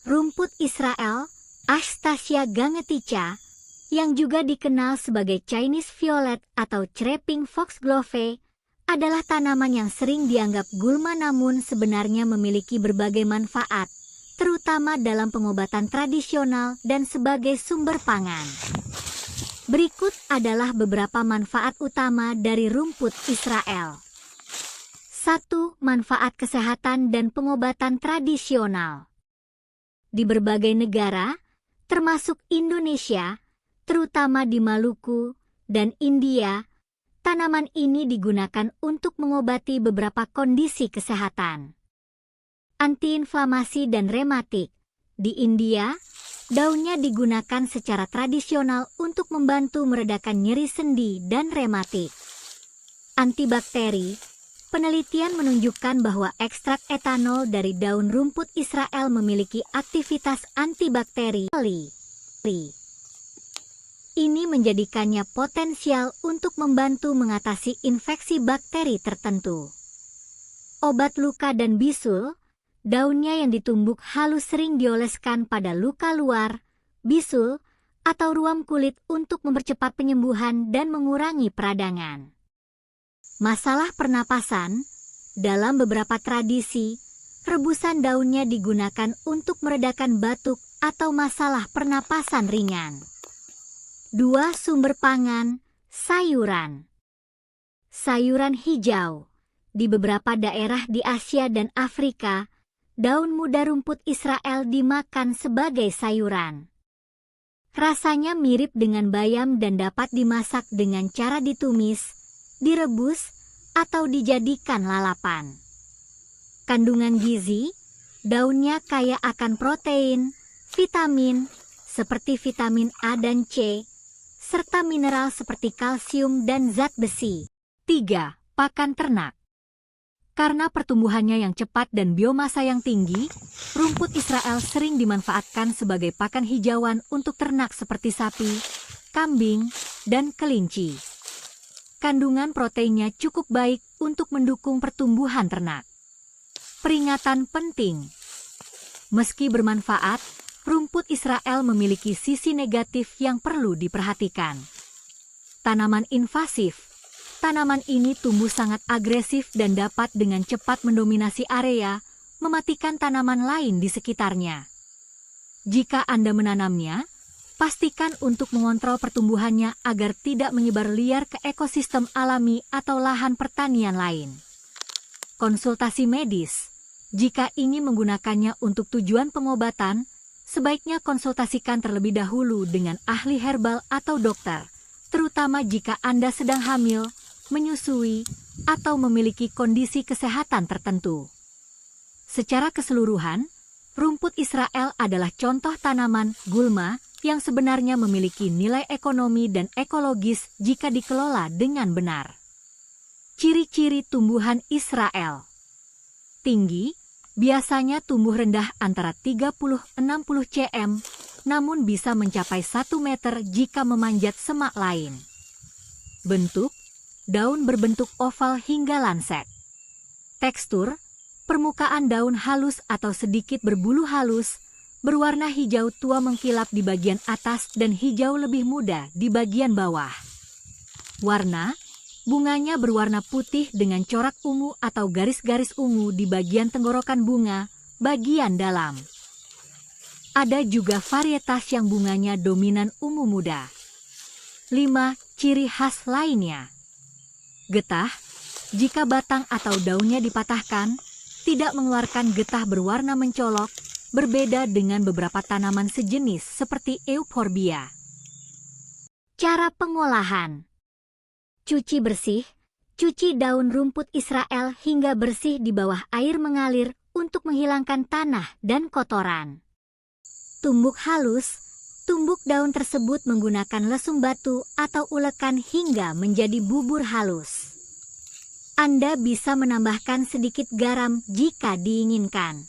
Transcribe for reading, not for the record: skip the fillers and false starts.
Rumput Israel, Astacia gangetica, yang juga dikenal sebagai Chinese violet atau Creping foxglove, adalah tanaman yang sering dianggap gulma namun sebenarnya memiliki berbagai manfaat, terutama dalam pengobatan tradisional dan sebagai sumber pangan. Berikut adalah beberapa manfaat utama dari rumput Israel. 1. Manfaat kesehatan dan pengobatan tradisional. Di berbagai negara, termasuk Indonesia, terutama di Maluku dan India, tanaman ini digunakan untuk mengobati beberapa kondisi kesehatan. Antiinflamasi dan rematik. Di India, daunnya digunakan secara tradisional untuk membantu meredakan nyeri sendi dan rematik. Antibakteri. Penelitian menunjukkan bahwa ekstrak etanol dari daun rumput Israel memiliki aktivitas antibakteri. Ini menjadikannya potensial untuk membantu mengatasi infeksi bakteri tertentu. Obat luka dan bisul. Daunnya yang ditumbuk halus sering dioleskan pada luka luar, bisul, atau ruam kulit untuk mempercepat penyembuhan dan mengurangi peradangan. Masalah pernapasan. Dalam beberapa tradisi, rebusan daunnya digunakan untuk meredakan batuk atau masalah pernapasan ringan. 2. Sumber pangan, sayuran. Sayuran hijau. Di beberapa daerah di Asia dan Afrika, daun muda rumput Israel dimakan sebagai sayuran. Rasanya mirip dengan bayam dan dapat dimasak dengan cara ditumis, direbus, atau dijadikan lalapan. Kandungan gizi, daunnya kaya akan protein, vitamin, seperti vitamin A dan C, serta mineral seperti kalsium dan zat besi. 3. Pakan ternak. Karena pertumbuhannya yang cepat dan biomasa yang tinggi, rumput Israel sering dimanfaatkan sebagai pakan hijauan untuk ternak seperti sapi, kambing, dan kelinci. Kandungan proteinnya cukup baik untuk mendukung pertumbuhan ternak. Peringatan penting. Meski bermanfaat, rumput Israel memiliki sisi negatif yang perlu diperhatikan. Tanaman invasif. Tanaman ini tumbuh sangat agresif dan dapat dengan cepat mendominasi area, mematikan tanaman lain di sekitarnya. Jika Anda menanamnya, pastikan untuk mengontrol pertumbuhannya agar tidak menyebar liar ke ekosistem alami atau lahan pertanian lain. Konsultasi medis. Jika ingin menggunakannya untuk tujuan pengobatan, sebaiknya konsultasikan terlebih dahulu dengan ahli herbal atau dokter, terutama jika Anda sedang hamil, menyusui, atau memiliki kondisi kesehatan tertentu. Secara keseluruhan, rumput Israel adalah contoh tanaman gulma yang sebenarnya memiliki nilai ekonomi dan ekologis jika dikelola dengan benar. Ciri-ciri tumbuhan Israel. Tinggi, biasanya tumbuh rendah antara 30–60 cm, namun bisa mencapai 1 meter jika memanjat semak lain. Bentuk, daun berbentuk oval hingga lancet. Tekstur, permukaan daun halus atau sedikit berbulu halus, berwarna hijau tua mengkilap di bagian atas dan hijau lebih muda di bagian bawah. Warna, bunganya berwarna putih dengan corak ungu atau garis-garis ungu di bagian tenggorokan bunga, bagian dalam. Ada juga varietas yang bunganya dominan ungu muda. 5. Ciri khas lainnya. Getah, jika batang atau daunnya dipatahkan, tidak mengeluarkan getah berwarna mencolok, berbeda dengan beberapa tanaman sejenis seperti Euphorbia. Cara pengolahan. Cuci bersih. Cuci daun rumput Israel hingga bersih di bawah air mengalir untuk menghilangkan tanah dan kotoran. Tumbuk halus. Tumbuk daun tersebut menggunakan lesung batu atau ulekan hingga menjadi bubur halus. Anda bisa menambahkan sedikit garam jika diinginkan.